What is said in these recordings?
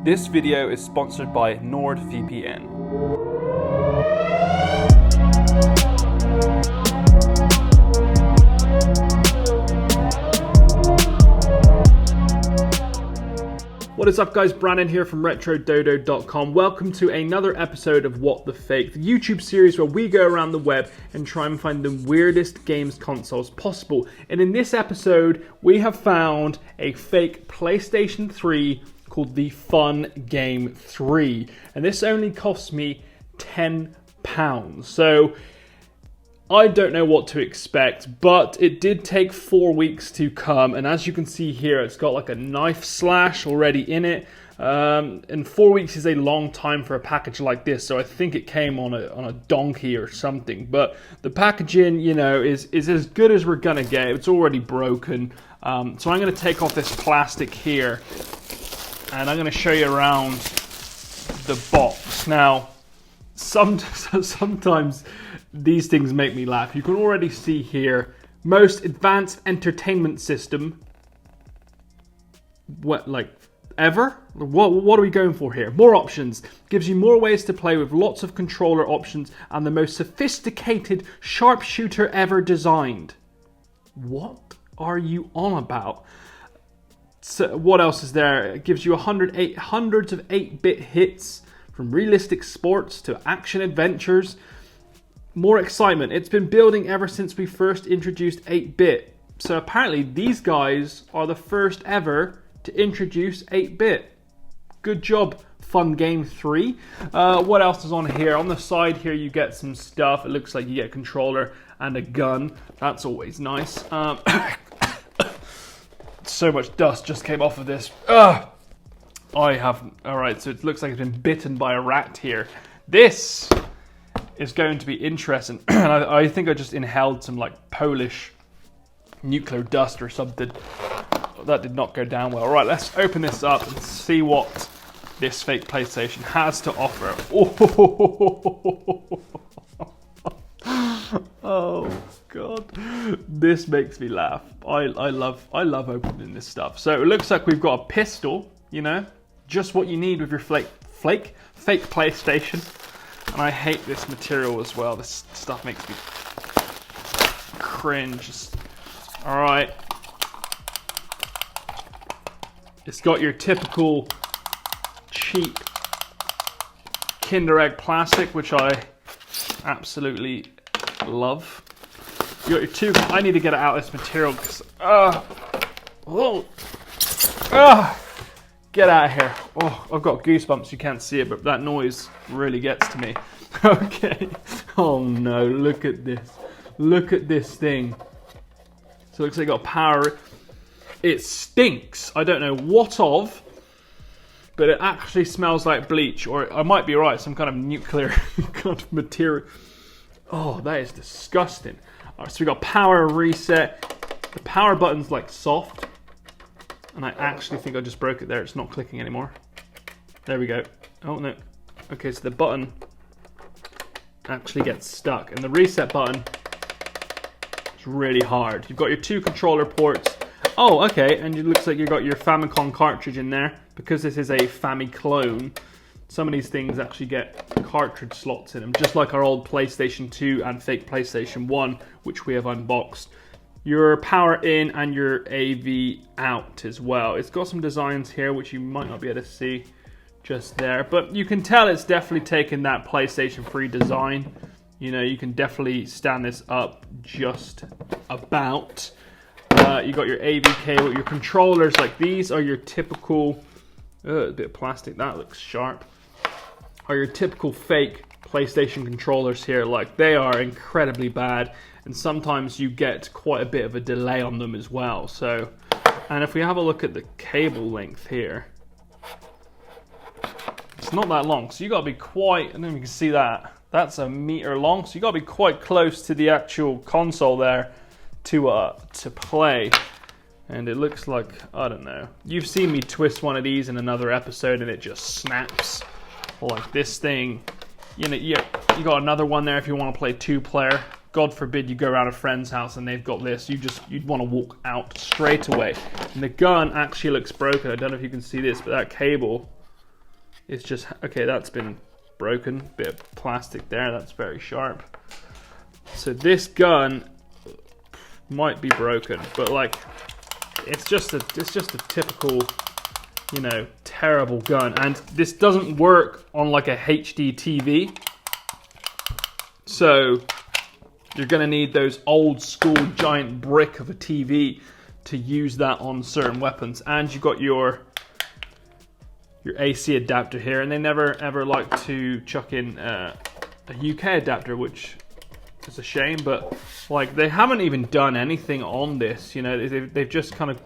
This video is sponsored by NordVPN. What is up guys, Brandon here from RetroDodo.com. Welcome to another episode of What the Fake, the YouTube series where we go around the web and try and find the weirdest games consoles possible. And in this episode, we have found a fake PlayStation 3 called the Fun Game 3. And this only cost me £10. So I don't know what to expect, but it did take 4 weeks to come, and as you can see here, it's got like a knife slash already in it, and 4 weeks is a long time for a package like this, so I think it came on a donkey or something, but the packaging, you know, is as good as we're gonna get. It's already broken, so I'm gonna take off this plastic here, and I'm gonna show you around the box. Now, sometimes these things make me laugh. You can already see here, most advanced entertainment system. What, like, ever? What are we going for here? More options. Gives you more ways to play with lots of controller options and the most sophisticated sharpshooter ever designed. What are you on about? So what else is there? It gives you hundreds of 8-bit hits, from realistic sports to action adventures. More excitement. It's been building ever since we first introduced 8-bit. So apparently these guys are the first ever to introduce 8-bit. Good job, Fun Game 3. What else is on here? On the side here you get some stuff. It looks like you get a controller and a gun. That's always nice. So much dust just came off of this. Alright, so it looks like it's been bitten by a rat here. This is going to be interesting. I think I just inhaled some like Polish nuclear dust or something. That did not go down well. Right, let's open this up and see what this fake PlayStation has to offer. Oh god, this makes me laugh. I love opening this stuff. So it looks like we've got a pistol, you know, just what you need with your fake PlayStation. And I hate this material as well. This stuff makes me cringe. Alright. It's got your typical cheap Kinder Egg plastic, which I absolutely love. You got your two. I need to get it out of this material because get out of here. Oh, I've got goosebumps. You can't see it, but that noise really gets to me. Okay. Oh no, look at this. Look at this thing. So it looks like it got power. It stinks. I don't know what of, but it actually smells like bleach, or I might be right, some kind of nuclear kind of material. Oh, that is disgusting. Alright, so we got power reset. The power button's like soft. And I actually think I just broke it there. It's not clicking anymore. There we go. Oh no. Okay, so the button actually gets stuck. And the reset button is really hard. You've got your two controller ports. Oh, okay. And it looks like you've got your Famicom cartridge in there. Because this is a Famiclone, some of these things actually get cartridge slots in them. Just like our old PlayStation 2 and fake PlayStation 1, which we have unboxed. Your power in and your AV out as well. It's got some designs here which you might not be able to see just there, but you can tell it's definitely taken that PlayStation 3 design. You know, you can definitely stand this up just about. You got your AV cable, your controllers, like these are your typical, a bit of plastic, that looks sharp, are your typical fake PlayStation controllers here. Like, they are incredibly bad, and sometimes you get quite a bit of a delay on them as well. So, and if we have a look at the cable length here, it's not that long, so you gotta be quite, I don't know if you can see that, that's a meter long, so you gotta be quite close to the actual console there to play. And it looks like, I don't know, you've seen me twist one of these in another episode and it just snaps. Like this thing, you know, you got another one there if you want to play 2-player. God forbid you go around a friend's house and they've got this, you'd want to walk out straight away. And the gun actually looks broken. I don't know if you can see this, but that cable is just, okay, that's been broken. Bit of plastic there, that's very sharp. So this gun might be broken, but like, it's just a typical, you know, terrible gun. And this doesn't work on like a HD TV. So you're gonna need those old school giant brick of a TV to use that on certain weapons. And you've got your AC adapter here, and they never ever like to chuck in a UK adapter, which is a shame. But like, they haven't even done anything on this, you know. They've just kind of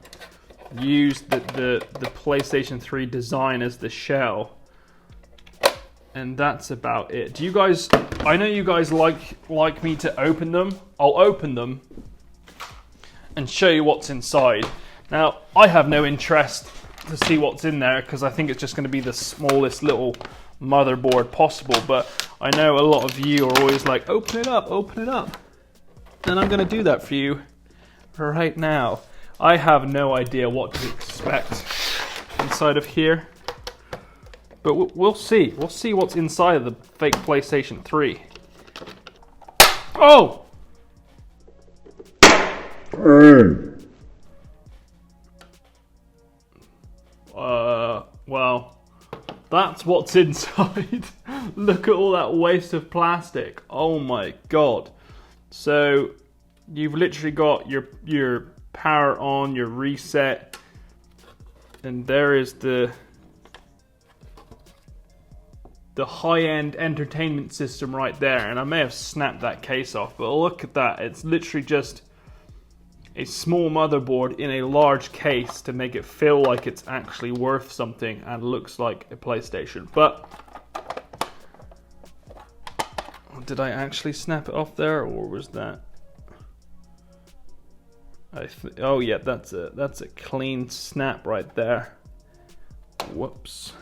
used the PlayStation 3 design as the shell, and that's about it. Do you guys, I know you guys like me to open them. I'll open them and show you what's inside. Now, I have no interest to see what's in there because I think it's just going to be the smallest little motherboard possible, but I know a lot of you are always like, open it up, and I'm going to do that for you right now. I have no idea what to expect inside of here, but we'll see. We'll see what's inside of the fake PlayStation 3. Oh! Well, that's what's inside. Look at all that waste of plastic. Oh my god. So you've literally got your power on, your reset, and there is the high-end entertainment system right there. And I may have snapped that case off, but look at that. It's literally just a small motherboard in a large case to make it feel like it's actually worth something and looks like a PlayStation. But did I actually snap it off there, or was that? Oh yeah, that's a clean snap right there. Whoops.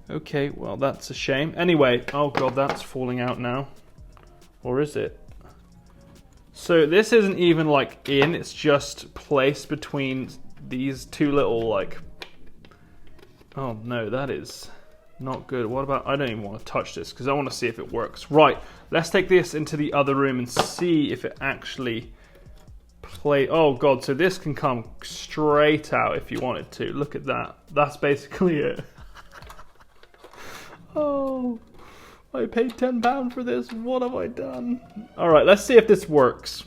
Okay, well that's a shame. Anyway, oh god, that's falling out now. Or is it? So this isn't even like in, it's just placed between these two little like, oh no, that is not good. What about, I don't even want to touch this because I want to see if it works. Right, let's take this into the other room and see if it actually oh god, so this can come straight out if you wanted to. Look at that. That's basically it. Oh, I paid £10 for this. What have I done? Alright, let's see if this works.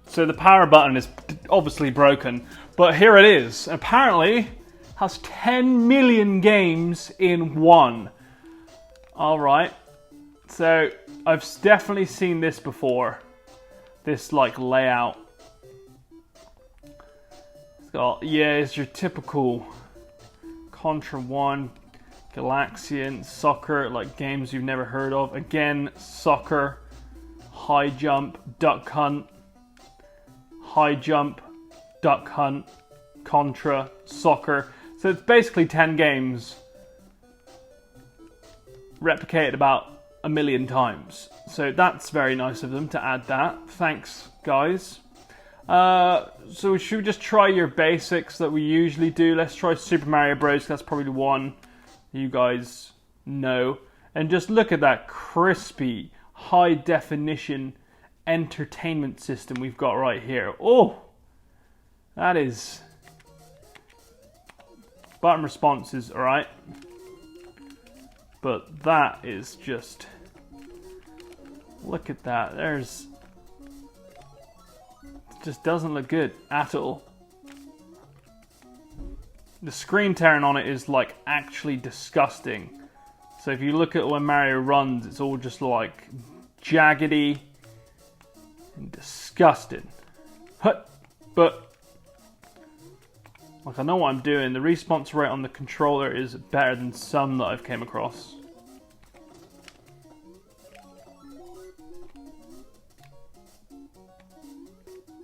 So the power button is obviously broken, but here it is. Apparently has 10 million games in one. Alright, so I've definitely seen this before. This like layout. It's got, yeah, it's your typical Contra 1, Galaxian, soccer, like games you've never heard of. Again, soccer, high jump, duck hunt, high jump, duck hunt, Contra, soccer. So it's basically 10 games replicated about 1 million times. So that's very nice of them to add that. Thanks, guys. So should we just try your basics that we usually do? Let's try Super Mario Bros. That's probably the one you guys know. And just look at that crispy, high definition entertainment system we've got right here. Oh, that is... Button response is alright. But that is just... Look at that. There's... It just doesn't look good at all. The screen tearing on it is like actually disgusting. So if you look at when Mario runs, it's all just like jaggedy and disgusting. But like, I know what I'm doing. The response rate on the controller is better than some that I've came across.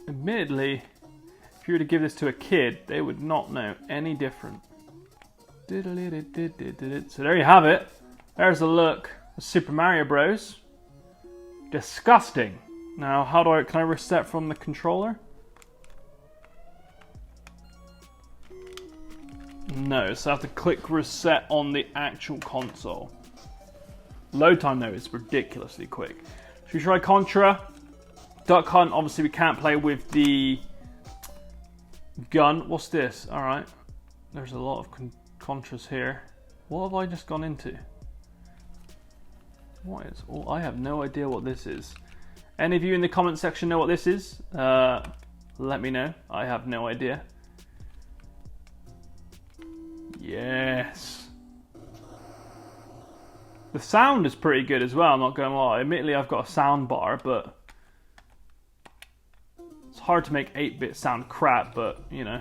Admittedly, if you were to give this to a kid, they would not know any different. So there you have it. There's a look of Super Mario Bros. Disgusting. Now, can I reset from the controller? No, so I have to click reset on the actual console. Load time though is ridiculously quick. Should we try Contra? Duck Hunt, obviously we can't play with the gun. What's this? Alright. There's a lot of Contras here. What have I just gone into? What is... Oh, I have no idea what this is. Any of you in the comment section know what this is? Let me know. I have no idea. Yes. The sound is pretty good as well, I'm not going to lie. Admittedly, I've got a sound bar, but it's hard to make 8-bit sound crap, but, you know.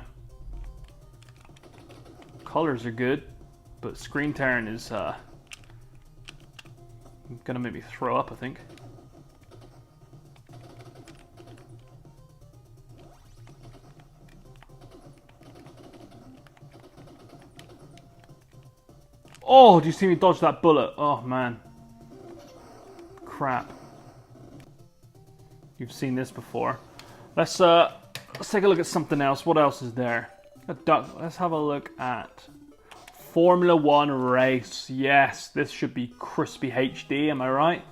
Colors are good, but screen tearing is going to make me throw up, I think. Oh, do you see me dodge that bullet? Oh, man. Crap. You've seen this before. Let's take a look at something else. What else is there? Let's have a look at Formula 1 race. Yes, this should be crispy HD, am I right?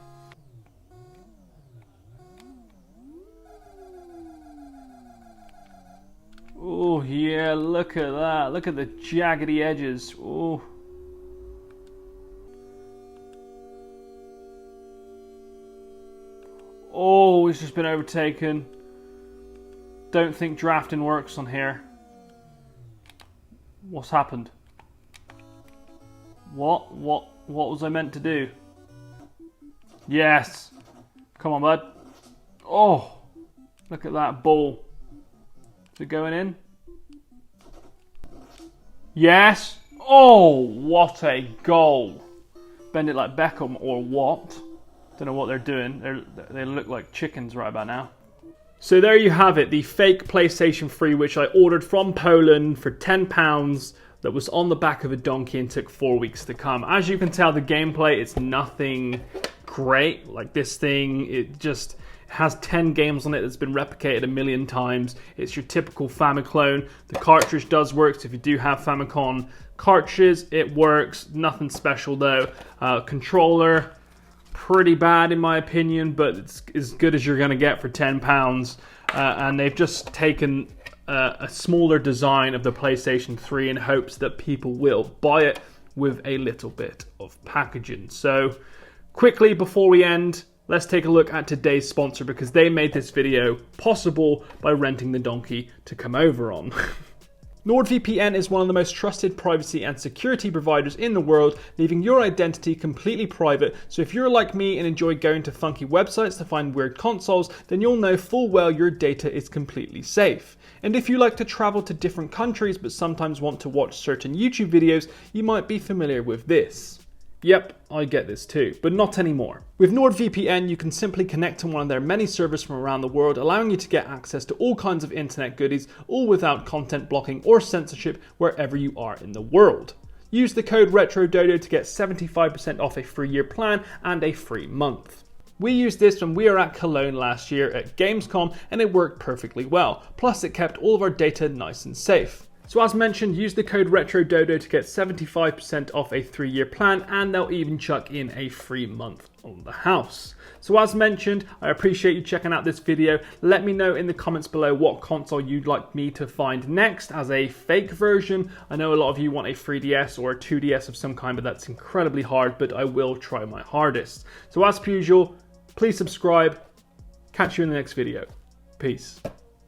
Oh, yeah, look at that. Look at the jaggedy edges. Oh. Oh, it's just been overtaken. Don't think drafting works on here. What's happened? What was I meant to do? Yes. Come on, bud. Oh, look at that ball. Is it going in? Yes. Oh, what a goal. Bend it like Beckham or what? Don't know what they're doing. They look like chickens right about now. So there you have it, the fake PlayStation 3 which I ordered from Poland for £10 that was on the back of a donkey and took 4 weeks to come. As you can tell, the gameplay, it's nothing great. Like this thing, it just has 10 games on it that's been replicated a million times. It's your typical Famiclone. The cartridge does work, so if you do have Famicom cartridges, it works. Nothing special though. Controller, pretty bad in my opinion, but it's as good as you're going to get for £10. And they've just taken a smaller design of the PlayStation 3 in hopes that people will buy it with a little bit of packaging. So quickly before we end, let's take a look at today's sponsor because they made this video possible by renting the donkey to come over on. NordVPN is one of the most trusted privacy and security providers in the world, leaving your identity completely private. So if you're like me and enjoy going to funky websites to find weird consoles, then you'll know full well your data is completely safe. And if you like to travel to different countries but sometimes want to watch certain YouTube videos, you might be familiar with this. Yep, I get this too, but not anymore. With NordVPN, you can simply connect to one of their many servers from around the world, allowing you to get access to all kinds of internet goodies, all without content blocking or censorship wherever you are in the world. Use the code RETRODODO to get 75% off a free year plan and a free month. We used this when we were at Cologne last year at Gamescom and it worked perfectly well, plus it kept all of our data nice and safe. So as mentioned, use the code RETRODODO to get 75% off a 3-year plan and they'll even chuck in a free month on the house. So as mentioned, I appreciate you checking out this video. Let me know in the comments below what console you'd like me to find next as a fake version. I know a lot of you want a 3DS or a 2DS of some kind, but that's incredibly hard, but I will try my hardest. So as per usual, please subscribe. Catch you in the next video. Peace.